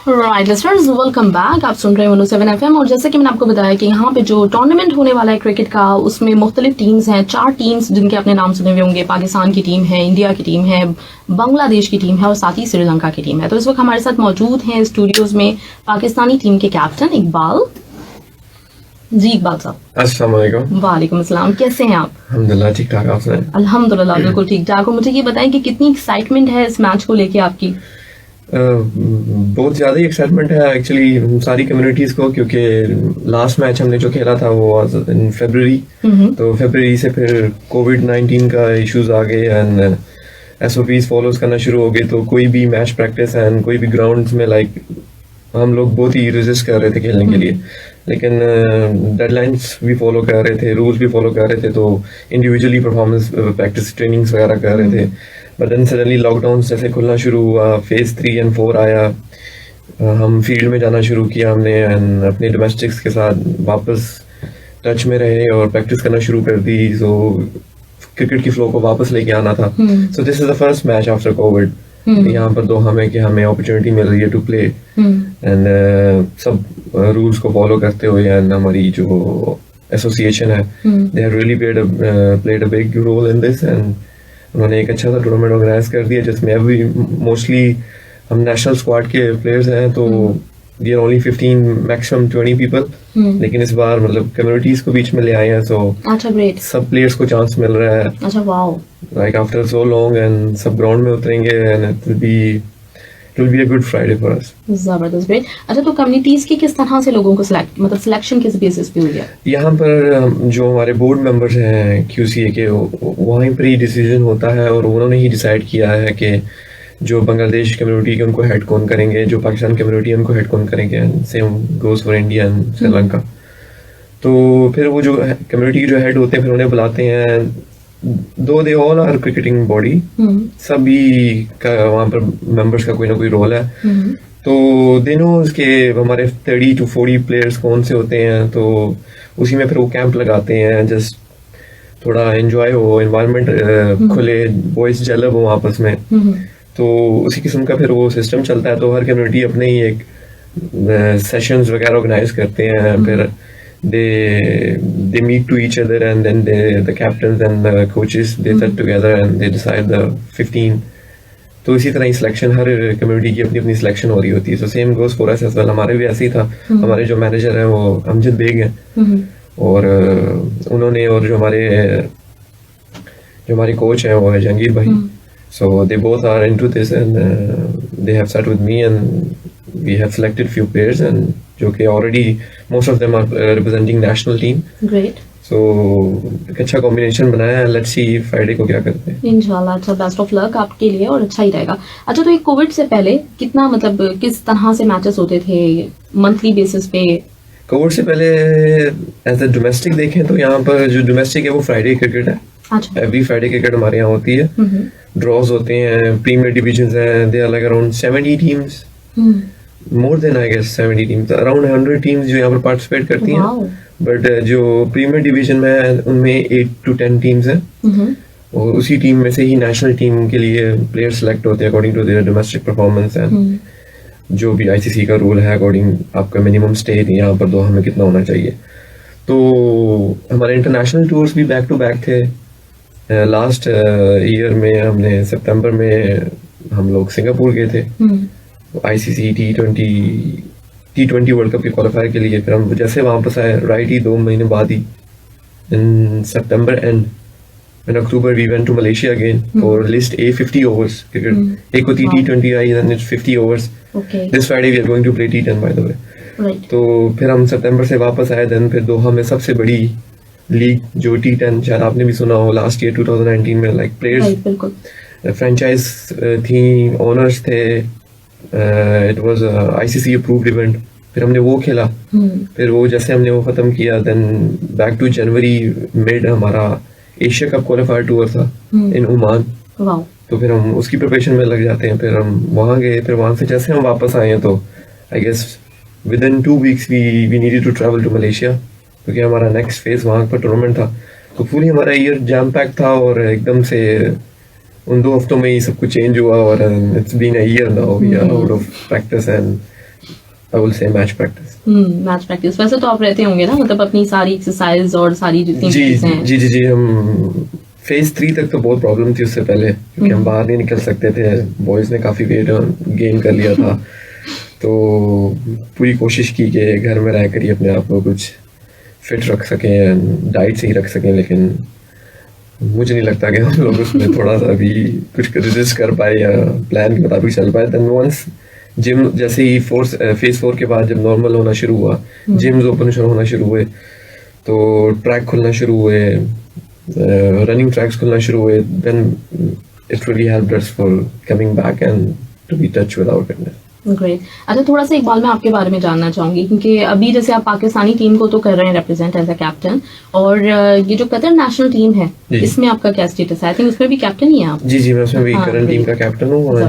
Right listeners, welcome back. आप सुन रहे हैं 107 एफएम। और जैसे कि मैंने आपको बताया कि यहाँ पे जो टूर्नामेंट होने वाला है क्रिकेट का, उसमें मुख्तलिफ टीम्स हैं। 4 टीम्स जिनके अपने नाम सुने हुए होंगे। पाकिस्तान की टीम है, इंडिया की टीम है, बांग्लादेश की टीम है और साथ ही श्रीलंका की टीम है। तो इस वक्त हमारे साथ मौजूद हैं स्टूडियोज में पाकिस्तानी टीम के कैप्टन इकबाल जी। इकबाल साहब, अस्सलाम वालेकुम। वालेकुम अस्सलाम। कैसे हैं आप? अल्हम्दुलिल्लाह ठीक ठाक। आप सुनाएं? अल्हम्दुलिल्लाह बिल्कुल ठीक ठाक। और मुझे ये बताएं कि कितनी एक्साइटमेंट है इस मैच को लेके आपकी? बहुत ज़्यादा ही एक्साइटमेंट है एक्चुअली सारी कम्युनिटीज़ को, क्योंकि लास्ट मैच हमने जो खेला था वो वाज इन फरवरी। तो फरवरी से फिर कोविड-19 का इश्यूज आ गए एंड एसओपीज फॉलोज करना शुरू हो गए। तो कोई भी मैच प्रैक्टिस एंड कोई भी ग्राउंड्स में हम लोग बहुत ही रेजिस्ट कर रहे थे खेलने के लिए, लेकिन डेडलाइंस भी फॉलो कर रहे थे, रूल्स भी फॉलो कर रहे थे। तो इंडिविजुअली परफॉर्मेंस प्रैक्टिस ट्रेनिंग्स वगैरह कर रहे थे। बट देन सडनली लॉकडाउन जैसे खुलना शुरू हुआ, फेज 3 एंड 4 आया, हम फील्ड में जाना शुरू किया हमने एंड अपने डोमेस्टिक्स के साथ वापस टच में रहे और प्रैक्टिस करना शुरू कर दी। सो क्रिकेट की फ्लो को वापस लेके आना था। So this is the first match after COVID. यहाँ पर तो हमें अपॉर्चुनिटी मिल रही है टू प्ले एंड सब रूल्स को फॉलो करते हुए। एंड हमारी जो एसोसिएशन है, they have really played a big role in this and उन्होंने एक अच्छा सा टूर्नामेंट ऑर्गेनाइज कर दिया, जिसमें अभी मोस्टली हम नेशनल स्क्वाड के प्लेयर्स हैं। तो we are only 15 maximum 20 people, लेकिन इस बार मतलब कम्युनिटीज को बीच में ले आए हैं। सो अच्छा, ग्रेट। सब प्लेयर्स को चांस मिल रहा है। अच्छा, wow. Like after so long and सब ग्राउंड में उतरेंगे and it will be a good Friday for us. जबरदस्त, ग्रेट। अच्छा, तो कम्युनिटीज की किस तरह से लोगों को सिलेक्शन किस बेसिस पे हुई है? यहाँ पर जो हमारे बोर्ड मेंबर्स हैं QCA के, वहीं पर ही डिसीजन होता है और उन्होंने ही डिसाइड किया है कि जो बांग्लादेश कम्युनिटी के उनको हेड कौन करेंगे, जो पाकिस्तान कम्युनिटी है उनको हेड कौन करेंगे। Same goes for India and Sri Lanka. तो फिर वो जो कम्युनिटी के जो हेड होते हैं फिर उन्हें बुलाते हैं। Though they all are cricketing body, सभी का वहाँ पर मेंबर्स का कोई ना कोई रोल है। तो दिनों उसके हमारे 30 to 40 प्लेयर्स कौन से होते हैं, तो उसी में फिर वो कैंप लगाते हैं। जस्ट थोड़ा एंजॉय हो, एनवायरनमेंट खुले, बॉयज जेलब हो आपस में। तो उसी किस्म का फिर वो सिस्टम चलता है। तो हर कम्युनिटी अपने ही एक सेशंस वगैरह ऑर्गेनाइज करते हैं। फिर they meet to each other and then the captains and the coaches they sit together and they decide the 15। तो इसी तरह ही सिलेक्शन, हर कम्युनिटी की अपनी अपनी सिलेक्शन हो रही होती है। So same goes for us as well. हमारे भी ऐसे ही था। हमारे जो मैनेजर हैं वो अमजद बेग हैं और उन्होंने, और जो हमारे कोच हैं वो है जहांगीर भाई। So they both are into this and they have sat with me and we have selected few players and जो कि already most of them are representing national team. Great. So एक अच्छा कॉम्बिनेशन बनाया है। लेट्स सी फ्राइडे को क्या करते हैं इंशाल्लाह। अच्छा, बेस्ट ऑफ लक आपके लिए और अच्छा ही रहेगा। अच्छा, तो ये कोविड से पहले कितना मतलब किस तरह से मैचेस होते थे मंथली बेसिस पे? कोविड से पहले एज ए डोमेस्टिक देखें तो यहाँ पर जो डोमेस्टिक है वो फ्राइडे क्रिकेट है। अच्छा। एवरी फ्राइडे क्रिकेट हमारे यहाँ होती है। ड्रॉज होते हैं, प्रीमियर डिविजन हैं, they are like around 70 teams, more than I guess 70 teams, around 100 teams जो यहाँ पर पार्टिसिपेट करती हैं। बट जो प्रीमियर डिवीजन में है उनमें 8 to 10 टीम्स हैं और उसी टीम में से ही नेशनल टीम के लिए प्लेयर सेलेक्ट होते हैं according to their domestic performance and जो भी ICC का रूल है अकॉर्डिंग आपका मिनिमम स्टे यहाँ पर 2 हमें कितना होना चाहिए। तो हमारे इंटरनेशनल टूर्स भी बैक टू बैक थे। लास्ट ईयर में हमने सितंबर में हम लोग सिंगापुर गए थे ICC T20 वर्ल्ड कप के क्वालिफायर के लिए। फिर हम जैसे वापस आए राइट ही 2 महीने बाद ही in September and in October we went to Malaysia again for list A 50 overs cricket. एक होती T20 I and it's 50 overs. This Friday we are going to play T10 by the way. तो फिर हम सितंबर से वापस आए। Then फिर दोहा में सबसे बड़ी लीग जो T10, शायद आपने भी सुना हो, लास्ट ईयर 2019 में लाइक प्लेयर्स फ्रेंचाइज थी, ओनर्स थे, it was ICC approved event. फिर हमने वो खेला। फिर वो जैसे हमने वो खत्म किया then back to January mid हमारा एशिया कप क्वालिफायर टूर था इन ओमान। तो फिर हम उसकी प्रिपरेशन में लग जाते हैं। फिर हम वहाँ गए। फिर वहाँ से जैसे हम वापस आए हैं तो I guess within 2 weeks we needed to travel to Malaysia, क्योंकि हमारा नेक्स्ट फेज वहाँ पर टूर्नामेंट था। तो पूरी हमारा ईयर जैम पैक था और एकदम से उन 2 हफ्तों में ही सब कुछ चेंज हुआ और it's been a year now we are out of practice and I will say match practice. Match practice. वैसे तो आप रहते होंगे ना, मतलब अपनी सारी एक्सरसाइज और सारी जितनी जी चीजें हैं। जी जी जी हम फेज 3 तक तो बहुत प्रॉब्लम थी उससे पहले, क्योंकि हम बाहर नहीं निकल सकते थे। बॉयज ने काफी वेट गेन कर लिया था, तो पूरी कोशिश की कि घर में रहकर ही अपने आप को कुछ फिट रख सकें, डाइट सही रख सकें, लेकिन मुझे नहीं लगता कि हम लोग उसमें थोड़ा सा भी कुछ रेजिस्ट कर पाए या प्लान के मुताबिक चल पाए। देन वंस जिम जैसे ही फेज 4 के बाद जब नॉर्मल होना शुरू हुआ, जिम्स ओपन होना शुरू हुए, तो ट्रैक खुलना शुरू हुए, रनिंग ट्रैक्स खुलना शुरू हुए, then it really helped us for coming back and to be touch with our fitness. Great. अच्छा, थोड़ा सा इकबाल मैं आपके बारे में जानना चाहूंगी, क्योंकि अभी जैसे आप पाकिस्तानी टीम को तो कर रहे हैं रिप्रेजेंट एज अ कैप्टन, और ये जो कतर नेशनल टीम है इसमें आपका क्या स्टेटस है? आई थिंक उसमें भी कैप्टन ही है आप। जी जी मैं उसमें भी हाँ, करंट टीम का कैप्टन हूँ, और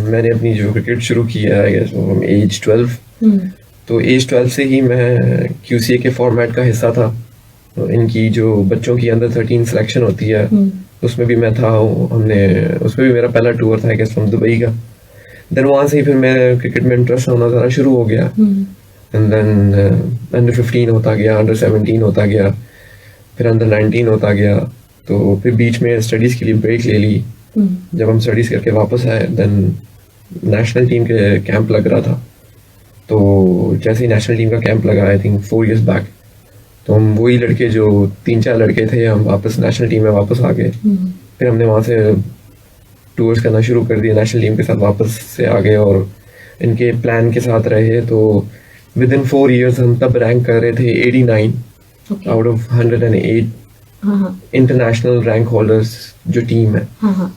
मैंने अपनी जो क्रिकेट शुरू की है आई गेस एज 12। तो एज 12 से ही मैं QCA के फॉर्मेट का हिस्सा था। तो इनकी जो बच्चों की अंडर 13 सिलेक्शन होती है उसमें भी मैं था। हमने उसमें भी मेरा पहला टूर था आई गेस फ्रॉम दुबई का। देन वहाँ से ही फिर मेरे क्रिकेट में इंटरेस्ट होना ज़रा शुरू हो गया, एंड देन अंडर 15 होता गया, अंडर 17 होता गया, फिर अंडर 19 होता गया। तो फिर बीच में स्टडीज़ के लिए ब्रेक ले ली। जब हम स्टडीज़ करके वापस आए, देन नेशनल टीम के कैंप लग रहा था। तो जैसे ही नेशनल टीम का कैंप लगा आई थिंक 4 years बैक, तो हम वही लड़के जो 3-4 लड़के थे, हम वापस नेशनल टीम में वापस आ गए। फिर हमने वहाँ से टूर्स करना शुरू कर दिया, नेशनल टीम के साथ वापस से आ गए और इनके प्लान के साथ रहे। तो विद इन 4 years हम तब रैंक कर रहे थे 89 out of 108 international rank holders जो टीम है,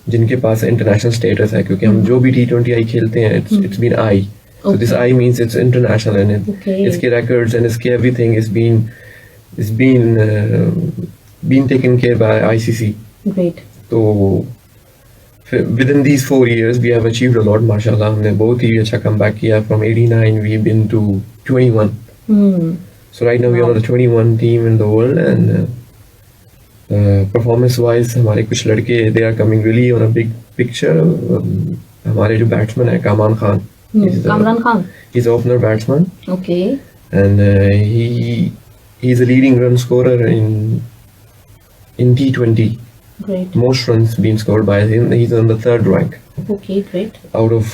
जिनके पास इंटरनेशनल स्टेटस है। क्योंकि हम जो भी T20I खेलते हैं it's been I, so this I means it's international, and इसके records and इसके everything is been taken care by ICC. Great. तो within these 4 years we have achieved a lot, माशाल्लाह। हमने बहुत ही अच्छा comeback किया। From 89 we've been to 21. So right now we are the 21 team in the world, and performance wise हमारे कुछ लड़के they are coming really on a big picture. हमारे जो बैट्समैन है Kamran Khan, Kamran Khan. he's an opener batsman, Okay. and he's a leading run scorer in T20. Great. Most runs being scored by him. He's on the 3rd rank Okay, great. out of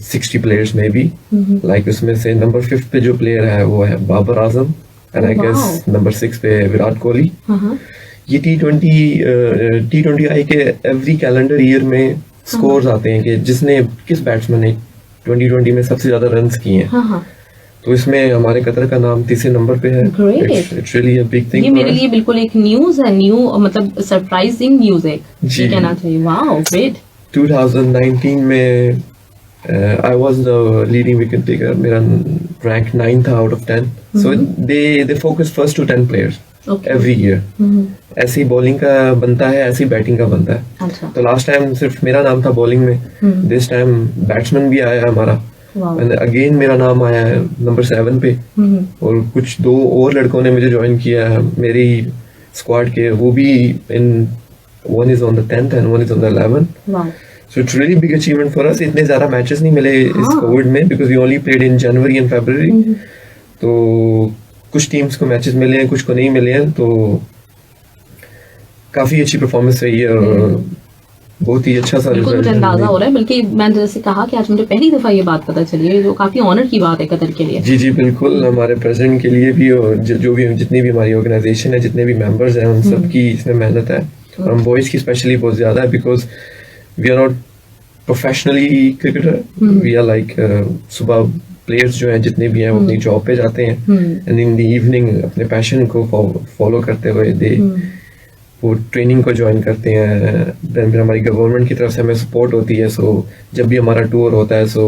60 players maybe. Like उसमें से number 5 पे जो player है वो है Babar Azam, and I guess number 6 पे विराट कोहली। ये T20I के every calendar year में स्कोर्स आते हैं कि जिसने किस बैट्समैन ने 2020 में सबसे ज्यादा रन्स किए हैं। तो इसमें हमारे कतर का नाम तीसरे नंबर पे है। It's really a big thing. ये मेरे लिए बिल्कुल एक न्यूज़ है, मतलब सरप्राइजिंग न्यूज़ है, ये कहना चाहिए। Wow, great. 2019 में I was the leading wicket taker. मेरा रैंक 9 था out of 10। So they focus first to 10 players every year. ऐसे ही बॉलिंग का बनता है, ऐसी बैटिंग का बनता है। अच्छा। तो लास्ट टाइम सिर्फ मेरा नाम था बॉलिंग में, दिस टाइम बैट्समैन भी आया है हमारा, एंड अगेन मेरा नाम आया है नंबर 7 पे। और कुछ 2 और लड़कों ने मुझे ज्वाइन किया है मेरी स्क्वाड के, वो भी one is on the 10th and one is on the 11th. Wow. So it's really big achievement for us. इतने ज्यादा मैचेस नहीं मिले इस कोविड में, because we only played in January and February. तो कुछ टीम्स को मैचेस मिले हैं, कुछ को नहीं मिले हैं। तो काफी अच्छी परफॉर्मेंस रही है और बहुत ही अच्छा सा बिल्कुल मुझे अंदाजा हो रहा है। बल्कि मैंने जैसे कहा कि आज मुझे पहली दफा ये बात पता चली है, जो काफी ऑनर की बात है कतर के लिए। जी जी बिल्कुल, हमारे प्रेसिडेंट के लिए भी और जो भी जितनी भी हमारी ऑर्गेनाइजेशन है, जितने भी मेंबर्स हैं, उन सब की इसमें मेहनत है। और हम बॉयज की स्पेशली बहुत ज्यादा है, because we are not professionally cricketer. We are like सुबह प्लेयर्स जो हैं जितने भी हैं वो अपनी जॉब पे जाते हैं, एंड इन द इवनिंग अपने पैशन को फॉलो करते हुए वो ट्रेनिंग को ज्वाइन करते हैं। देन फिर हमारी गवर्नमेंट की तरफ से हमें सपोर्ट होती है। सो जब भी हमारा टूर होता है सो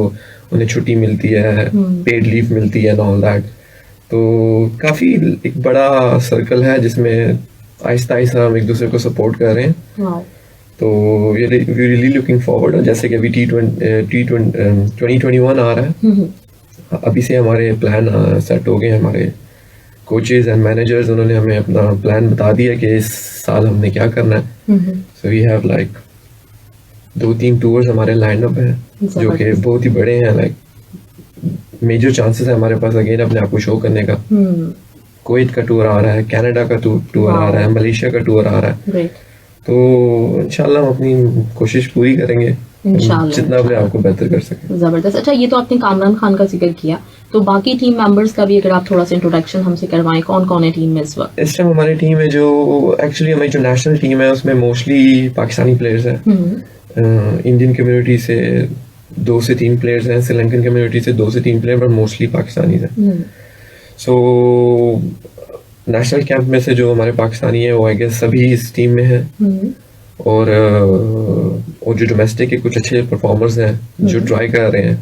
उन्हें छुट्टी मिलती है, पेड लीव मिलती है, ऑल दैट। तो काफ़ी एक बड़ा सर्कल है जिसमें आहिस्ता आहिस्ता हम एक दूसरे को सपोर्ट कर रहे हैं। तो वी रियली लुकिंग फॉरवर्ड। जैसे कि अभी T20 2021 आ रहा है, अभी से हमारे प्लान सेट हो गए। हमारे कोचेज एंड मैनेजर्स उन्होंने हमें अपना प्लान बता दिया कि इस साल हमने क्या करना है। So we have like 2-3 tours हमारे लाइन अप हैं जो कि बहुत ही बड़े हैं। लाइक मेजर चांसेस है हमारे पास अगेन अपने आप को शो करने का। कुवैत का टूर आ रहा है, कनाडा का टूर आ रहा है, मलेशिया का टूर आ रहा है। ग्रेट। तो इंशाल्लाह हम अपनी कोशिश पूरी करेंगे जितना अपने आप को बेहतर कर सके। जबरदस्त। अच्छा, ये तो आपने कामरान खान का जिक्र किया, तो बाकी टीम मेंबर्स का भी अगर आप थोड़ा सा इंट्रोडक्शन हमसे करवाएं, कौन कौन है टीम में इस वक्त? इस टाइम हमारी टीम है जो एक्चुअली हमारी जो नेशनल टीम है उसमें मोस्टली पाकिस्तानी प्लेयर्स हैं। इंडियन कम्युनिटी से 2 से 3 प्लेयर्स हैं, श्रीलंकन कम्युनिटी से 2 से 3 प्लेयर, पर मोस्टली पाकिस्तानी हैं। सो नेशनल कैंप में से जो हमारे पाकिस्तानी है वो आई गेस सभी इस टीम में है। और जो डोमेस्टिक के कुछ अच्छे परफॉर्मर्स हैं जो ट्राई कर रहे हैं,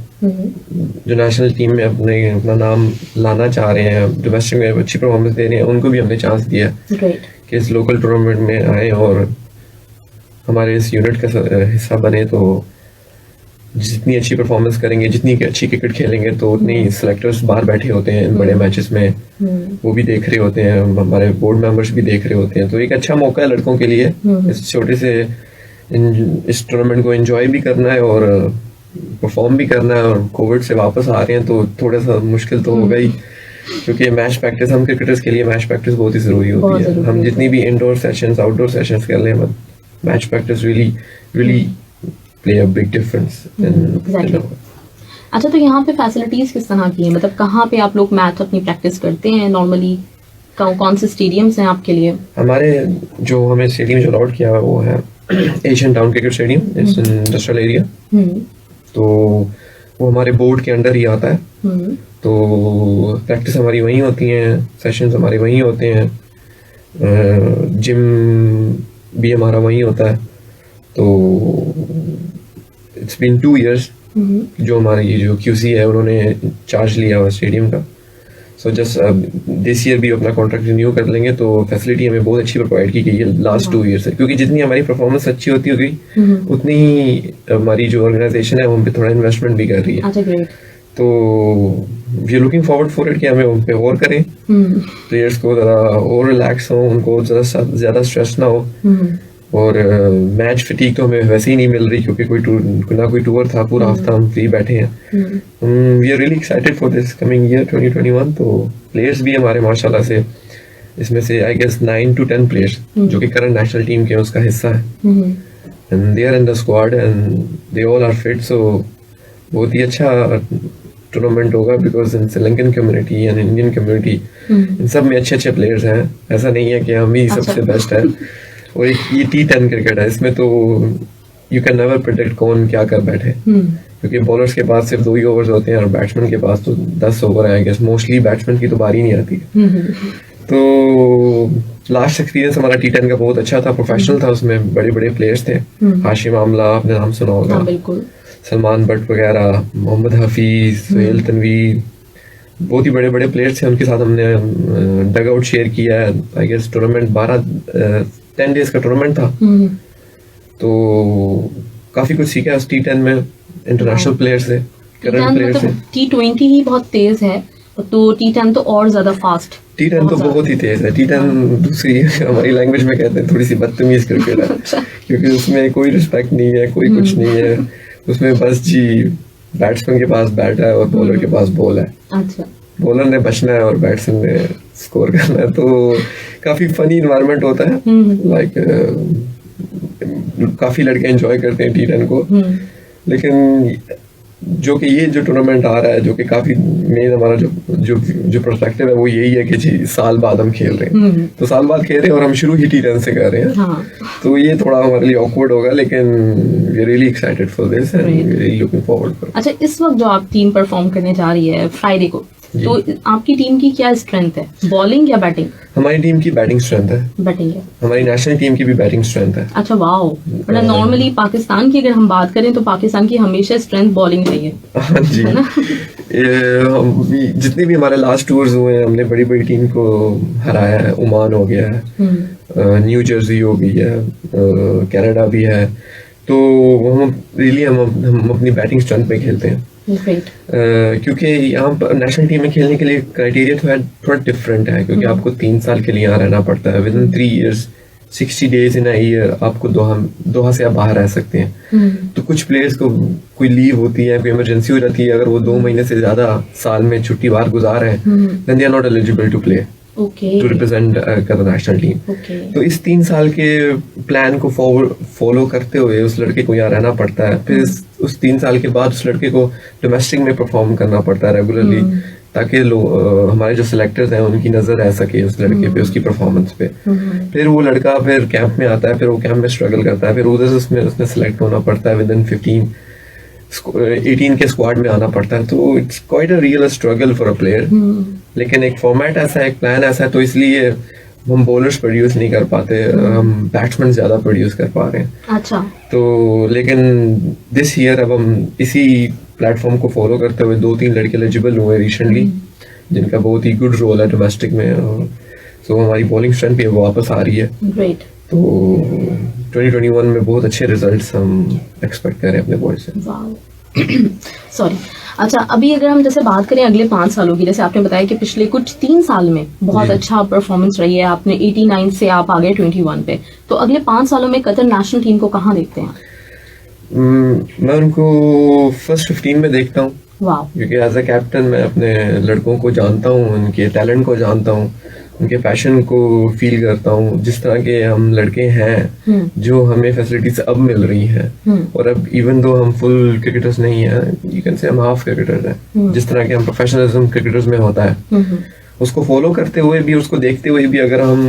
जो नेशनल टीम में अपना नाम लाना चाह रहे हैं, डोमेस्टिक में अच्छी परफॉर्मेंस दे रहे हैं, उनको भी हमने चांस दिया कि इस लोकल टूर्नामेंट में आए और हमारे इस यूनिट का हिस्सा बने। तो जितनी अच्छी परफॉर्मेंस करेंगे, जितनी अच्छी क्रिकेट खेलेंगे, तो उतनी सिलेक्टर्स बाहर बैठे होते हैं इन बड़े मैचेस में, वो भी देख रहे होते हैं, हमारे बोर्ड मेंबर्स भी देख रहे होते हैं। तो एक अच्छा मौका है लड़कों के लिए इस छोटे से इस टूर्नामेंट को एंजॉय भी करना है और परफॉर्म भी करना है। और कोविड से वापस आ रहे हैं तो थोड़ा सा मुश्किल तो होगा ही, क्योंकि मैच प्रैक्टिस हम क्रिकेटर्स के लिए मैच प्रैक्टिस बहुत ही जरूरी होती है। हम जितनी भी इंडोर सेशंस, आउटडोर सेशंस कर लें, match practice really play a big difference Exactly. अच्छा, तो यहाँ पे फैसिलिटीज किस तरह की हैं? मतलब कहाँ पे आप लोग मैच अपनी प्रैक्टिस करते हैं नॉर्मली? कौन से स्टेडियम्स हैं आपके लिए? हमारे जो हमें स्टेडियम जो अलॉट किया हुआ वो है Asian town cricket stadium, it's industrial area. तो वो हमारे बोर्ड के अंडर ही आता है। तो प्रैक्टिस हमारी वहीं होती हैं, सेशंस हमारे वहीं होते हैं, जिम भी हमारा वहीं होता है। तो इट्स बीन 2 years जो हमारी ये जो QC है उन्होंने चार्ज लिया हुआ स्टेडियम का। सो जस्ट दिस ईयर भी अपना कॉन्ट्रैक्ट रिन्यू कर लेंगे। तो फैसिलिटी हमें बहुत अच्छी प्रोवाइड की गई है लास्ट 2 years से, क्योंकि जितनी हमारी परफॉर्मेंस अच्छी होती होगी उतनी ही हमारी जो ऑर्गेनाइजेशन है उन पे थोड़ा इन्वेस्टमेंट भी कर रही है। तो we are looking forward for it कि हमें उन पे और करें, प्लेयर्स को जरा और रिलैक्स हो, उनको जरा ज्यादा स्ट्रेस ना हो। और मैच फटीक तो हमें वैसे ही नहीं मिल रही, क्योंकि कोई टूर था, पूरा हफ्ता हम फ्री बैठे हैं। We are really excited for this coming year 2021। तो प्लेयर्स भी हमारे माशाल्लाह से इसमें से आई गेस 9 to 10 प्लेयर्स जो कि करंट नेशनल टीम के उसका हिस्सा है, and they are in the squad and they all are fit. So बहुत ही अच्छा टूर्नामेंट होगा, because in Sri Lankan community and Indian community इन सब में अच्छे प्लेयर्स हैं। ऐसा नहीं है कि हम ही सबसे बेस्ट है। और एक ये T10 क्रिकेट है, इसमें तो यू कैन नेवर प्रेडिक्ट कौन क्या कर बैठे, क्योंकि बॉलर्स के पास सिर्फ 2 ही ओवर्स होते हैं और बैट्समैन के पास तो 10 ओवर है। आई गेस मोस्टली बैट्समैन की तो बारी नहीं आती। तो लास्ट एक्सपीरियंस हमारा T10 का बहुत अच्छा था, प्रोफेशनल था, उसमें बड़े बड़े प्लेयर्स थे। हाशिम आमला आपने नाम सुना होगा, सलमान बट वगैरह, मोहम्मद हफीज, सुहेल तनवीर, बहुत ही बड़े बड़े प्लेयर्स थे। उनके साथ हमने डग आउट शेयर किया है। आई गेस टूर्नामेंट 10 days का टूर्नामेंट था। तो काफी कुछ सीखा उस T10 में, इंटरनेशनल प्लेयर्स से, करंट प्लेयर्स से। T20 ही बहुत तेज है, तो T10 तो और ज्यादा फास्ट। T10 तो बहुत ही तेज है। T10 दूसरी हमारी लैंग्वेज में कहते हैं थोड़ी सी बदतमीज क्रिकेट है, क्योंकि उसमें कोई रिस्पेक्ट नहीं है, कोई कुछ नहीं है। उसमें बस जी बैट्समैन के पास बैट है और बॉलर के पास बॉल है। अच्छा, बॉलर ने बचना है और बैट्समैन ने स्कोर करना है। तो काफी फनी इन्वायरमेंट होता है। लाइक काफी लड़के एंजॉय करते हैं T10 को। लेकिन जो कि ये जो टूर्नामेंट आ रहा है, जो कि काफी मेन हमारा जो पर्सपेक्टिव है वो यही है कि जी साल बाद हम खेल रहे हैं। तो साल बाद खेल रहे हैं और हम शुरू ही T10 से कर रहे हैं। हाँ। तो ये थोड़ा हमारे लिए ऑकवर्ड होगा, लेकिन we are really excited for this and we are really looking forward for. अच्छा, इस वक्त जो आप टीम परफॉर्म करने जा रही है फ्राइडे को, तो आपकी टीम की क्या स्ट्रेंथ है, बॉलिंग या बैटिंग? हमारी टीम की बैटिंग स्ट्रेंथ है। बैटिंग है। हमारी नेशनल टीम की भी बैटिंग स्ट्रेंथ है। अच्छा, वाओ। मतलब नॉर्मली पाकिस्तान की अगर हम बात करें तो पाकिस्तान की हमेशा स्ट्रेंथ बॉलिंग रही है। हाँ जी, है ना? जितने भी हमारे लास्ट टूर्स हुए हैं, हमने बड़ी बड़ी टीम को हराया है। ओमान हो गया है, न्यू जर्सी हो गई है, कनाडा भी है। तो हम रियली हम अपनी बैटिंग स्ट्रेंथ पे खेलते हैं। क्योंकि यहाँ पर नेशनल टीम में खेलने के लिए क्राइटेरिया थोड़ा डिफरेंट है, क्योंकि आपको 3 साल के लिए यहाँ रहना पड़ता है। With in 3 years 60 days in a year आपको दोहा से आप बाहर रह सकते हैं। तो कुछ प्लेयर्स को कोई लीव होती है, कोई इमरजेंसी हो जाती है, अगर वो 2 महीने से ज्यादा साल में छुट्टी बाहर गुजार रहे हैं, then they are not eligible to play to represent the national team। तो इस 3 साल के प्लान को फॉलो करते हुए उस लड़के को यहाँ रहना पड़ता है। फिर उस 3 साल के बाद उस लड़के को डोमेस्टिक में परफॉर्म करना पड़ता है रेगुलरली, ताकि हमारे जो सिलेक्टर्स हैं उनकी नजर रह सके उस लड़के पे, उसकी परफॉर्मेंस पे। फिर वो लड़का फिर कैंप में आता है, फिर वो कैंप में स्ट्रगल करता है, फिर उधर से उसने सिलेक्ट होना पड़ता है, विदिन 18 के स्क्वाड में आना पड़ता है। तो it's quite a real struggle for a player. लेकिन एक फॉर्मेट ऐसा है, एक प्लान ऐसा है, तो इसलिए हम बॉलर्स प्रोड्यूस नहीं कर पाते, हम बैट्समैन ज्यादा प्रोड्यूस कर पा रहे हैं। अच्छा। तो लेकिन दिस ईयर अब हम इसी प्लेटफॉर्म को फॉलो करते हुए 2-3 लड़के एलिजिबल हुए रिसेंटली, जिनका बहुत ही गुड रोल है डोमेस्टिक में। सो हमारी बॉलिंग स्ट्रेंथ भी वापस आ रही है। ग्रेट। तो 2021 में बहुत अच्छे रिजल्ट्स हम एक्सपेक्ट कर रहे हैं अपने बॉयज से। सॉरी। अच्छा, अभी अगर हम जैसे बात करें अगले 5 सालों की, जैसे आपने बताया कि पिछले कुछ 3 साल में बहुत अच्छा परफॉर्मेंस रही है, आपने 89 से आप आ गए 21 पे, तो अगले 5 सालों में कतर नेशनल टीम को कहाँ देखते हैं? मैं उनको फर्स्ट 15 में देखता हूँ, क्योंकि एज अ कैप्टन मैं अपने लड़कों को जानता हूँ, उनके टैलेंट को जानता हूँ, उनके पैशन को फील करता हूँ। जिस तरह के हम लड़के हैं जो हमें फैसिलिटीज अब मिल रही हैं, और अब इवन दो हम फुल क्रिकेटर्स नहीं है, यू कैन से हम हाफ क्रिकेटर्स हैं, जिस तरह के हम प्रोफेशनलिज्म क्रिकेटर्स में होता है, उसको फॉलो करते हुए भी, उसको देखते हुए भी अगर हम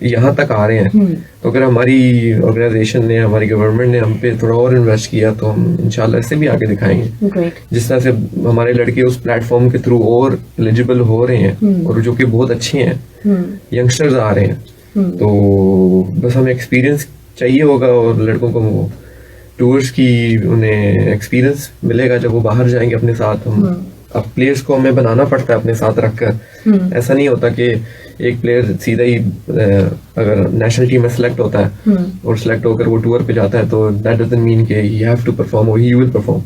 यहाँ तक आ रहे हैं, तो अगर हमारी ऑर्गेनाइजेशन ने, हमारी गवर्नमेंट ने हम पे थोड़ा और इन्वेस्ट किया, तो हम इंशाल्लाह इससे भी आगे दिखाएंगे। जिस तरह से हमारे लड़के उस प्लेटफॉर्म के थ्रू और एलिजिबल हो रहे हैं, और जो कि बहुत अच्छे हैं, यंगस्टर्स आ रहे हैं, तो बस हमें एक्सपीरियंस चाहिए होगा, और लड़कों को वो टूर्स की उन्हें एक्सपीरियंस मिलेगा जब वो बाहर जाएंगे अपने साथ। हम अब प्लेयर्स को हमें बनाना पड़ता है अपने साथ रखकर। ऐसा नहीं होता कि एक प्लेयर सीधा ही अगर नेशनल टीम में सिलेक्ट होता है और सिलेक्ट होकर वो टूर पे जाता है, तो दैट डजंट मीन कि ही हैव टू परफॉर्म और ही विल परफॉर्म।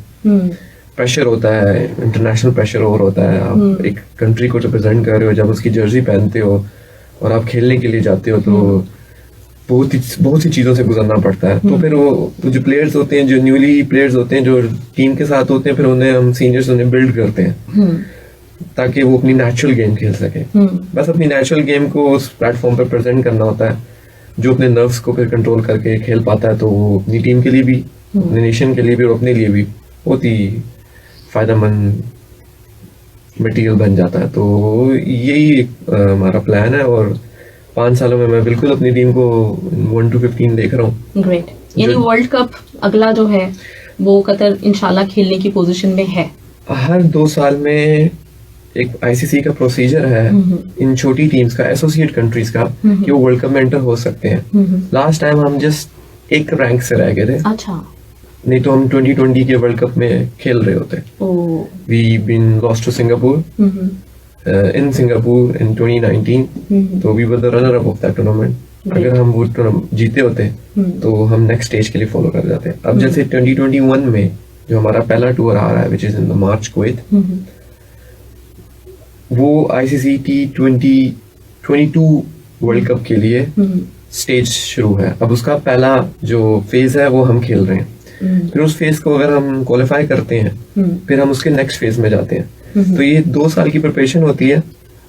प्रेशर होता है, इंटरनेशनल प्रेशर और होता है। आप एक कंट्री को रिप्रेजेंट कर रहे हो, जब उसकी जर्सी पहनते हो और आप खेलने के लिए जाते हो, तो बहुत सी चीजों से गुजरना पड़ता है। तो फिर वो जो प्लेयर्स होते हैं, जो न्यूली प्लेयर्स होते हैं, जो टीम के साथ होते हैं, फिर उन्हें हम सीनियर्स उन्हें बिल्ड करते हैं ताकि वो अपनी नेचुरल गेम खेल सके। बस अपनी नेचुरल गेम को उस प्लेटफॉर्म पर प्रेजेंट करना होता है। जो अपने नर्व्स को फिर कंट्रोल करके खेल पाता है, तो वो अपनी टीम के लिए भी, अपने नेशन के लिए भी और अपने लिए भी बहुत ही फायदेमंद मटेरियल बन जाता है। तो यही हमारा प्लान है, और 5 सालों में मैं बिल्कुल अपनी टीम को 1 to 15 देख रहा हूँ। ग्रेट। यानी वर्ल्ड कप अगला जो है वो कतर इंशाल्लाह खेलने की पोजीशन में है। हर 2 साल में एक आईसीसी का प्रोसीजर है इन छोटी टीम्स का, एसोसिएट कंट्रीज का, कि वो वर्ल्ड कप में एंटर हो सकते हैं। लास्ट टाइम हम जस्ट एक रैंक से रह गए थे। अच्छा। नहीं तो हम 2020 के वर्ल्ड कप में खेल रहे होते। We been lost to Singapore in Singapore in 2019, तो we were the runner up of that tournament। अगर हम वो टूर्नामेंट जीते होते तो हम नेक्स्ट स्टेज के लिए फॉलो कर जाते। अब जैसे 2021 में जो हमारा पहला टूर आ रहा है, which is in the March Kuwait, वो ICC T2022 वर्ल्ड कप के लिए स्टेज शुरू है। अब उसका पहला जो फेज है वो हम खेल रहे हैं। फिर उस फेज को अगर हम क्वालिफाई करते हैं, फिर हम उसके नेक्स्ट फेज में जाते हैं। तो ये 2 साल की प्रिपरेशन होती है।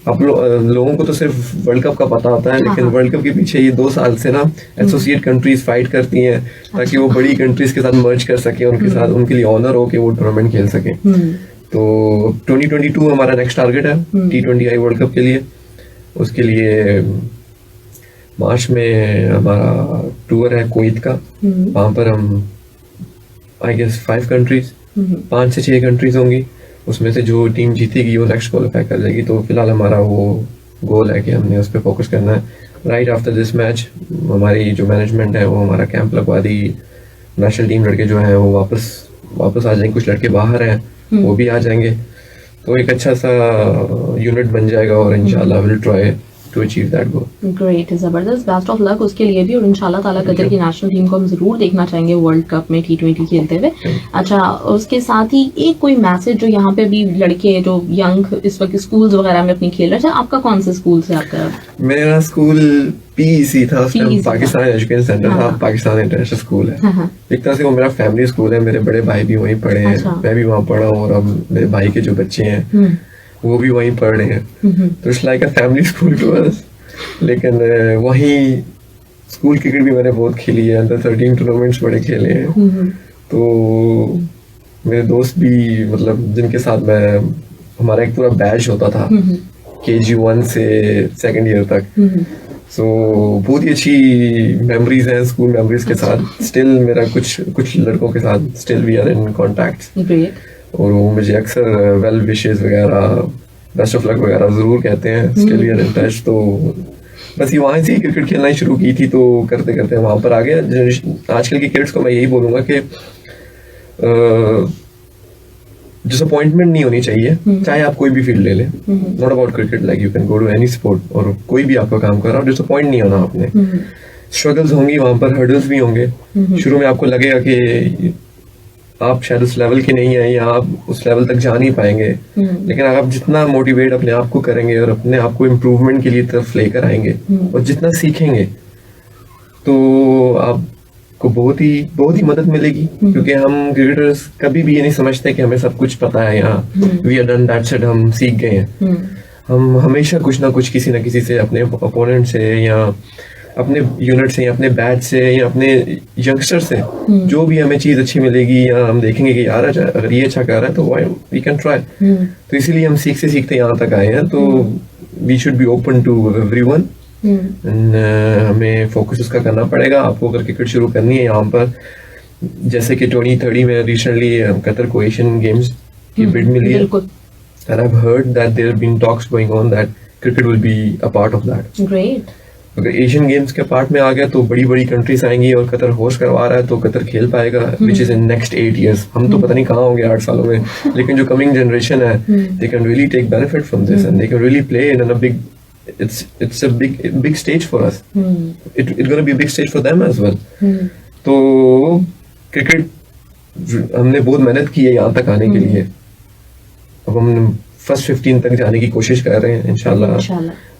आप लोगों को तो सिर्फ वर्ल्ड कप का पता होता है, लेकिन वर्ल्ड कप के पीछे ये 2 साल से ना एसोसिएट कंट्रीज फाइट करती हैं ताकि वो बड़ी कंट्रीज के साथ मर्ज कर सके, उनके साथ उनके लिए ऑनर हो कि वो टूर्नामेंट खेल सके। तो 2022 हमारा नेक्स्ट टारगेट है T20I वर्ल्ड कप के लिए। उसके लिए मार्च में हमारा टूर है कुवैत का। वहां पर हम आई गेस 5 कंट्रीज, 5 से 6 कंट्रीज होंगी। उसमें से जो टीम जीतेगी वो नेक्स्ट क्वालिफाई कर जाएगी। तो फिलहाल हमारा वो गोल है कि हमने उस पर फोकस करना है। राइट आफ्टर दिस मैच हमारी जो मैनेजमेंट है वो हमारा कैंप लगवा दी। नेशनल टीम लड़के जो हैं वो वापस आ जाएंगे, कुछ लड़के बाहर हैं वो भी आ जाएंगे। तो एक अच्छा सा यूनिट बन जाएगा, और इंशाल्लाह will try to achieve that goal. Great, जबरदस्त, बेस्ट ऑफ लक उसके लिए भी, और इंशाल्लाह ताला कतर की नेशनल टीम को हम जरूर देखना चाहेंगे वर्ल्ड कप में T20 खेलते हुए। अच्छा, उसके साथ ही एक कोई मैसेज जो यहाँ पे भी लड़के जो यंग इस वक्त स्कूल्स वगैरह में अपनी खेल रहे थे, आपका कौन सा स्कूल से आपका? मेरा स्कूल PEC था, उस time PEC Pakistan education centre था, पाकिस्तान इंटरनेशनल स्कूल है। एक तरह से वो मेरा फैमिली स्कूल है, मेरे बड़े भाई भी वहीं पढ़े हैं, अच्छा। मैं भी वहाँ पढ़ा हूँ, और अब मेरे भाई के जो बच्चे हैं वो भी वहीं पढ़ रहे हैं, तो it's like a family school to us. लेकिन वहीं स्कूल क्रिकेट भी मैंने बहुत खेली है, अंडर 13 टूर्नामेंट्स बड़े खेले हैं, तो मेरे दोस्त भी, मतलब जिनके साथ मैं, हमारा एक पूरा बैच होता था KG1 से 2nd ईयर तक, सो बहुत ही अच्छी मेमोरीज हैं स्कूल मेमोरीज के साथ। स्टिल मेरा कुछ लड़कों के साथ still we are in contact, और वो मुझे अक्सर वेल विशेस वगैरह, बेस्ट ऑफ लक वगैरह जरूर कहते हैं, still we are in touch. तो बस ये वहाँ से ही क्रिकेट खेलना ही शुरू की थी, तो करते करते वहाँ पर आ गया। आजकल के किड्स को मैं यही बोलूँगा कि डिसअपॉइंटमेंट नहीं होनी चाहिए, चाहे आप कोई भी फील्ड ले लें, not about cricket, like you can go to any sport, और कोई भी आपका काम कर रहा हो, डिसअपॉइंट नहीं होना आपने। स्ट्रगल्स होंगी वहां पर, हर्डल्स भी होंगे, शुरू में आपको लगेगा कि आप शायद उस लेवल के नहीं है, या आप उस लेवल तक जा नहीं पाएंगे, लेकिन अगर आप जितना मोटिवेट अपने आप को करेंगे और अपने आप को इम्प्रूवमेंट के लिए तरफ लेकर आएंगे और जितना सीखेंगे, तो आपको बहुत ही मदद मिलेगी। क्योंकि हम क्रिकेटर्स कभी भी ये नहीं समझते कि हमें सब कुछ पता है, या we are done that's it, हम सीख गए हैं। हम हमेशा कुछ ना कुछ किसी ना किसी से, अपने अपोनेंट से, या अपने यूनिट से, या अपने बैच से, या अपने यंगस्टर से, जो भी हमें चीज अच्छी मिलेगी, या हम देखेंगे कि यार अगर ये अच्छा कर रहा है तो वी कैन ट्राई। तो इसीलिए हम सीखते सीखते यहाँ तक आए हैं। तो we should be open to everyone, हमें फोकस उसका करना पड़ेगा। आपको अगर क्रिकेट शुरू करनी है यहाँ पर, जैसे कि 2030 में रिसेंटली कतर को एशियन गेम्स की बिड मिली है, and I've heard that there have been talks going on that cricket will be a part of that. Great. अगर एशियन गेम्स के पार्ट में आ गया तो बड़ी बड़ी कंट्रीज आएंगी, और कतर होस्ट करवा रहा है तो कतर खेल पाएगा, which is in next 8 years। हम तो पता नहीं कहाँ होंगे 8 सालों में, लेकिन जो कमिंग जनरेशन है, they can really take benefit from this, and they can really play in a big, it's a big stage for us. It's going to be a big stage for them as well. तो cricket हमने बहुत मेहनत की है यहाँ तक आने के लिए, अब हम फर्स्ट 15 तक जाने की कोशिश कर रहे हैं। इंशाल्लाह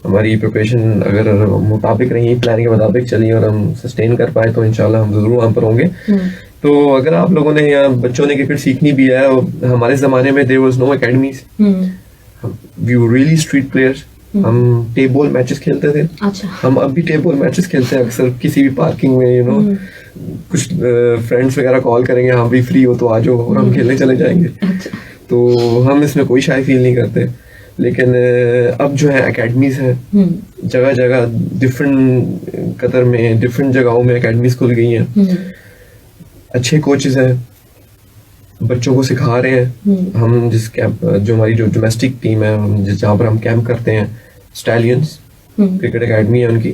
हमारी प्रिपरेशन अगर मुताबिक रही, प्लान के मुताबिक चली, और हम सस्टेन कर पाए, तो इंशाल्लाह हम जरूर वहाँ पर होंगे। तो अगर आप लोगों ने या बच्चों ने क्रिकेट सीखनी भी है, हमारे जमाने में there was no academies, we were really street players. हम टेबल मैचेस खेलते थे। अच्छा। हम अब भी टेबल मैचेस खेलते हैं अक्सर, किसी भी पार्किंग में, यू नो, कुछ फ्रेंड्स वगैरह कॉल करेंगे, हाँ भी फ्री हो तो आ जाओ, और हम खेलने चले जाएंगे। अच्छा। तो हम इसमें कोई शाय फील नहीं करते। लेकिन अब जो है एकेडमीज हैं जगह जगह, डिफरेंट कतर में डिफरेंट जगहों में एकेडमीज खुल गई हैं, अच्छे कोचेस हैं, बच्चों को सिखा रहे हैं। हम जिस कैंप, जो हमारी जो डोमेस्टिक टीम है, जहाँ पर हम कैंप करते हैं, स्टैलियंस क्रिकेट एकेडमी है उनकी,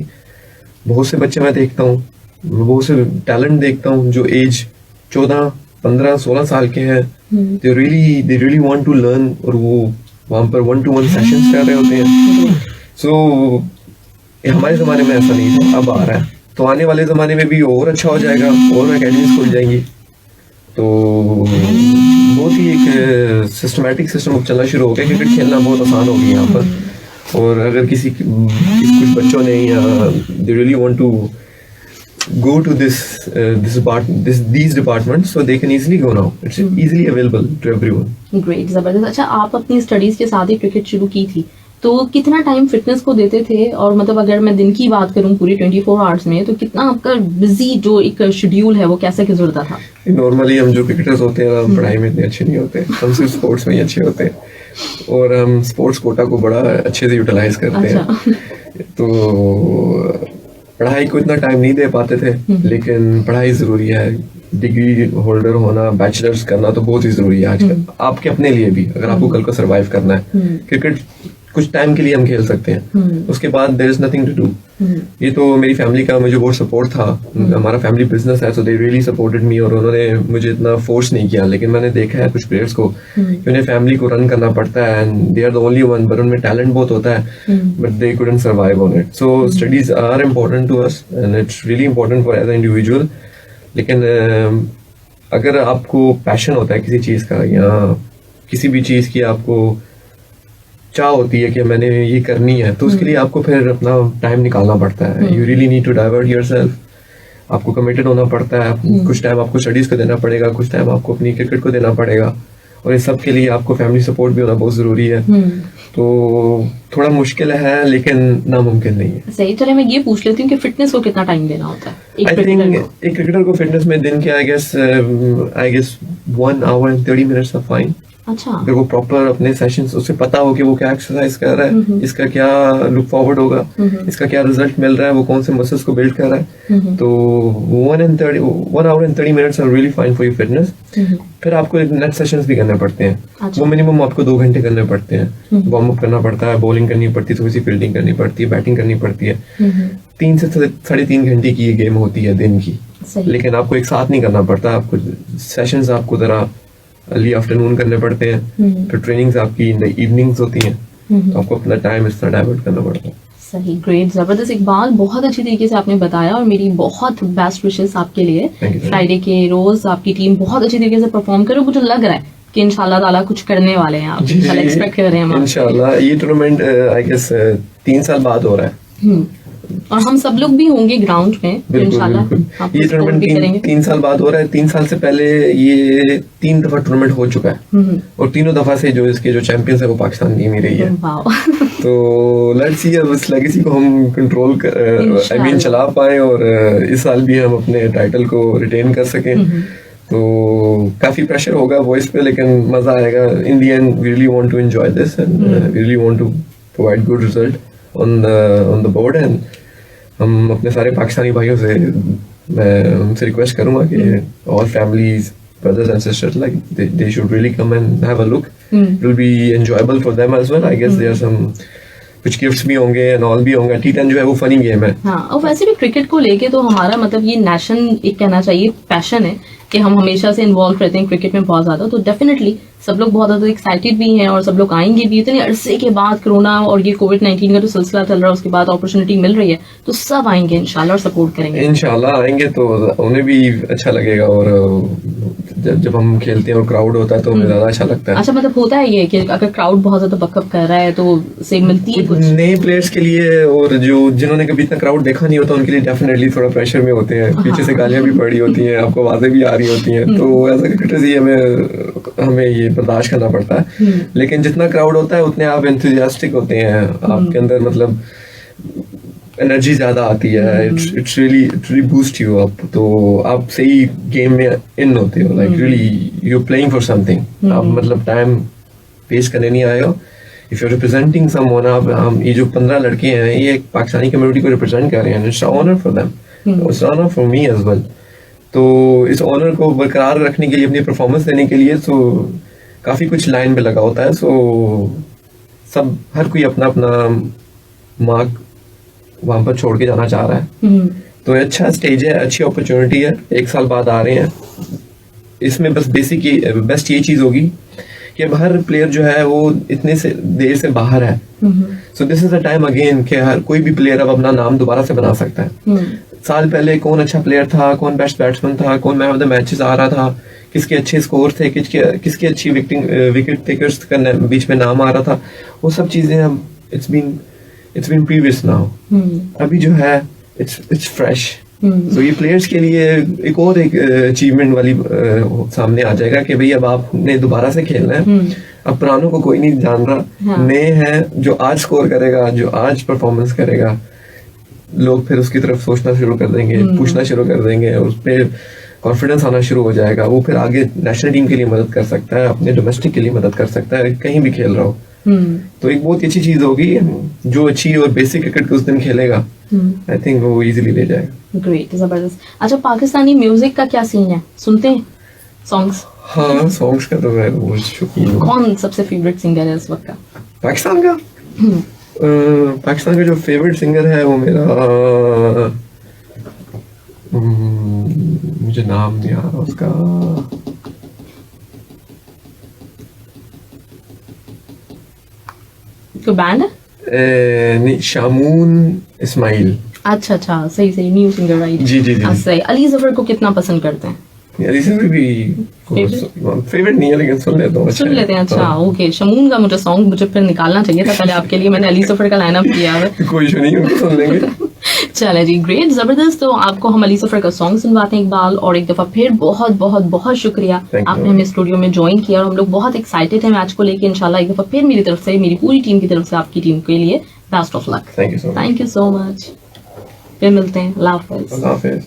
बहुत से बच्चे मैं देखता हूँ, बहुत से टैलेंट देखता हूँ जो एज 14, 15, 16 साल के हैं। They really want to learn, और वो वहाँ पर 1-to-1 सेशंस कर रहे होते हैं। सो हमारे ज़माने में ऐसा नहीं था, अब आ रहा है, तो आने वाले ज़माने में भी और अच्छा हो जाएगा, और एकेडमीज खुल जाएंगी। तो बहुत ही एक सिस्टमैटिक सिस्टम चलना शुरू हो गया, क्रिकेट खेलना बहुत आसान हो गया यहाँ पर। और अगर कुछ बच्चों ने, या they really want to go to these departments, so they can easily go now. It's easily available to everyone. Great, जबरदस्त। अच्छा, आप अपनी स्टडीज के साथ ही क्रिकेट शुरू की थी, तो कितना टाइम फिटनेस को देते थे? और मतलब अगर मैं दिन की बात करूं पूरी 24 आवर्स में, तो कितना आपका बिजी जो एक शेड्यूल है वो कैसे गुजरता था? नॉर्मली हम जो क्रिकेटर्स होते हैं, हम पढ़ाई में इतने अच्छे नहीं होते, हम सिर्फ स्पोर्ट्स में ही अच्छे होते हैं, और हम स्पोर्ट्स कोटा को बड़ा अच्छे से यूटिलाइज करते हैं। तो पढ़ाई को इतना टाइम नहीं दे पाते थे, लेकिन पढ़ाई जरूरी है। डिग्री होल्डर होना, बैचलर्स करना तो बहुत ही जरूरी है आजकल, आपके अपने लिए भी, अगर आपको कल को सरवाइव करना है। क्रिकेट कुछ टाइम के लिए हम खेल सकते हैं, उसके बाद there is nothing to do. ये तो मेरी फैमिली का मुझे बहुत सपोर्ट था, हमारा फैमिली बिजनेस है, सो दे रियली सपोर्टेड मी, और उन्होंने मुझे इतना फोर्स नहीं किया। लेकिन मैंने देखा है कुछ प्लेयर्स को कि उन्हें फैमिली को रन करना पड़ता है and they are the only one, but उनमें टैलेंट बहुत होता है but they couldn't survive on it. So studies are important to us and it's really important for as an individual. लेकिन अगर आपको पैशन होता है किसी चीज का या किसी भी चीज की आपको चाह होती है कि मैंने ये करनी है, तो उसके लिए आपको फिर अपना टाइम निकालना पड़ता है। You really need to divert yourself, आपको कमिटेड होना पड़ता है। कुछ टाइम आपको स्टडीज को देना पड़ेगा, कुछ टाइम आपको अपनी क्रिकेट को देना पड़ेगा, और इस सब के लिए आपको फैमिली सपोर्ट भी होना बहुत जरूरी है। तो थोड़ा मुश्किल है लेकिन नामुमकिन नहीं है। सही। चलिए मैं ये पूछ लेती हूँ कि फिटनेस को कितना टाइम देना होता है आई थिंक एक क्रिकेटर को फिटनेस में दिन के I guess 1 hour and 30 minutes are fine। अच्छा। अगर वो प्रॉपर अपने सेशंस, उसे पता हो कि वो क्या एक्सरसाइज कर रहा है, इसका क्या लुक फॉरवर्ड होगा, इसका क्या रिजल्ट मिल रहा है, वो कौन से मसल्स को बिल्ड कर रहा है, तो 1 hour and 30 minutes are really fine for your fitness। फिर आपको नेट सेशंस भी करने पड़ते हैं। अच्छा। वो मिनिमम आपको 2 घंटे करने पड़ते हैं। वार्म अप करना पड़ता है, बॉलिंग करनी पड़ती है, थोड़ी सी फील्डिंग करनी पड़ती है, बैटिंग करनी पड़ती है। 3 से 3.5 घंटे की ये गेम होती है दिन की। लेकिन आपको एक साथ नहीं करना पड़ता, आपको सेशंस आपको जरा अर्ली आफ्टरनून करने पड़ते हैं, फिर ट्रेनिंग्स आपकी इन द इवनिंग्स होती हैं, तो आपको अपना टाइम इस तरह डाइवर्ट करना पड़ता है। सही, ग्रेट, जबरदस्त इकबाल, बहुत अच्छी तरीके से आपने बताया और मेरी बहुत बेस्ट विशेस आपके लिए। फ्राइडे के रोज आपकी टीम बहुत अच्छी तरीके से परफॉर्म करे, मुझे लग रहा है कि इंशाल्लाह ताला कुछ करने वाले हैं आप, इंशाल्लाह एक्सपेक्ट कर रहे हैं हम इंशाल्लाह। ये टूर्नामेंट आई गेस 3 साल बाद हो रहा है और हम सब लोग भी होंगे ग्राउंड में, तो इंशाल्लाह ये टूर्नामेंट 3 साल बाद हो रहा है। 3 साल से पहले ये 3 दफा टूर्नामेंट हो चुका है और तीनों दफा से जो इसके जो चैंपियंस है वो पाकिस्तान टीम ही रही है। तो लेट्स सी अब इस लेगेसी को हम कंट्रोल आई मीन चला पाए और इस साल भी हम अपने टाइटल को रिटेन कर सकें। तो काफी प्रेशर होगा वॉइस पे, लेकिन मजा आएगा। In the end we really want to enjoy this and we really want to provide good result on the board. And हम अपने सारे पाकिस्तानी भाइयों से मैं उनसे रिक्वेस्ट करूंगा कि all families, brothers and sisters, like they should really come and have a look। It will be enjoyable for them as well। I guess there are some कुछ गिफ्ट्स भी होंगे एंड ऑल भी होंगे। T10 जो है वो funny game है। हाँ, और वैसे भी क्रिकेट को लेके तो हमारा मतलब ये नेशन एक कहना चाहिए पैशन है कि हम हमेशा से इन्वॉल्व रहते हैं क्रिकेट में बहुत ज्यादा। तो डेफिनेटली सब लोग बहुत ज्यादा एक्साइटेड भी हैं और सब लोग आएंगे भी। इतने अरसे के बाद कोरोना और ये कोविड-19 का जो सिलसिला चल रहा है उसके बाद अपॉर्चुनिटी मिल रही है, तो सब आएंगे इंशाल्लाह और सपोर्ट करेंगे। इंशाल्लाह आएंगे तो उन्हें भी अच्छा लगेगा और जब हम खेलते हैं और क्राउड होता है तो हमें ज्यादा अच्छा लगता है। अच्छा, मतलब होता है ये कि अगर क्राउड बहुत ज्यादा बकअप कर रहा है तो से मिलती है कुछ नए प्लेयर्स के लिए, और जो जिन्होंने कभी इतना क्राउड देखा नहीं होता उनके लिए डेफिनेटली थोड़ा प्रेशर में होते हैं। पीछे से गालियां भी पड़ी होती हैं, आपको आवाजें भी आ रही होती हैं, तो एज अ क्रिकेटर ही हमें ये बर्दाश्त करना पड़ता है। लेकिन जितना क्राउड होता है उतने आप एंथुसियास्टिक होते हैं, आपके अंदर मतलब एनर्जी ज्यादा आती है। It's really boost you up. तो आप सही गेम में इन होते हो, like really you playing for something. आप मतलब टाइम वेस्ट करने नहीं आए हो। If you are representing someone, आप हम ये जो 15 लड़के हैं ये एक पाकिस्तानी कम्युनिटी को रिप्रेजेंट कर रहे हैं। It's honour for them, it's honour for me as well. तो इस ऑनर को बरकरार रखने के लिए, अपनी परफॉर्मेंस देने के लिए तो काफी कुछ लाइन पे लगा होता है। सो सब हर कोई अपना अपना मार्क वहां पर छोड़ के जाना चाह रहा है। तो अच्छा स्टेज है, अच्छी अपॉर्चुनिटी है। 1 साल बाद आ रहे हैं। इसमें बस बेस्ट ये चीज होगी कि अब हर प्लेयर जो है वो इतने से देर से बाहर है। सो this is the time again कि हर कोई भी प्लेयर अब अपना नाम दोबारा से बना सकता है। साल पहले कौन अच्छा प्लेयर था, कौन बेस्ट बैट्समैन था, कौन मैन ऑफ द मैचेस आ रहा था, किसके अच्छे स्कोर थे, किसके अच्छी विकेट टेकर्स का बीच में नाम आ रहा था, वो सब चीजें अब it's been previous now। अभी जो है it's fresh। तो ये प्लेयर्स के लिए एक अचीवमेंट वाली सामने आ जाएगा कि भाई अब आपने दोबारा से खेलना है। अब पुरानों को कोई नहीं जान रहा, नए हैं जो आज स्कोर करेगा, जो आज परफॉर्मेंस करेगा, लोग फिर उसकी तरफ सोचना शुरू कर देंगे, पूछना शुरू कर देंगे, उस पर कॉन्फिडेंस आना शुरू हो जाएगा। वो फिर आगे नेशनल टीम के लिए मदद कर सकता है, अपने डोमेस्टिक के लिए मदद कर सकता है, कहीं भी खेल रहा हो। तो एक बहुत अच्छी चीज होगी। जो अच्छी और बेसिक क्रिकेट उस दिन खेलेगा, आई थिंक वो इजीली ले जाएगा। ग्रेट, जबरदस्त। अच्छा, पाकिस्तानी म्यूजिक का क्या सीन है, सुनते हैं सॉन्ग्स? हाँ, सॉन्ग्स का तो मैं बहुत शौकीन हूँ। कौन सबसे फेवरेट सिंगर है इस वक्त का पाकिस्तान का? पाकिस्तान का जो फेवरेट सिंगर है वो मेरा मुझे नाम नहीं आ रहा उसका। कोई बैंड है? नहीं, शामून इस्माइल। अच्छा अच्छा, सही सही, न्यू सिंगर राइट। जी जी जी। सही। अली जफर को कितना पसंद करते हैं? अली जफर भी फेवरेट नहीं है लेकिन सुन लेता हूँ। सुन लेते हैं। अच्छा ओके, शमून का मुझे सॉन्ग मुझे फिर निकालना चाहिए था पहले आपके लिए, मैंने अली जफर का लाइनअप किया है। कोई इशू नहीं, उनको सुन लेंगे। चले जी, ग्रेट, जबरदस्त। तो आपको हम अली जफर का सॉन्ग सुनवाते हैं इकबाल, और एक दफा फिर बहुत बहुत बहुत शुक्रिया आपने हमें स्टूडियो में ज्वाइन किया, और हम लोग बहुत एक्साइटेड हैं मैच को लेके। इंशाल्लाह एक दफा फिर मेरी तरफ से, मेरी पूरी टीम की तरफ से आपकी टीम के लिए best of luck. Thank you so much. Thank you so much. फिर मिलते हैं। अल्लाह हाफिज। अल्लाह हाफिज।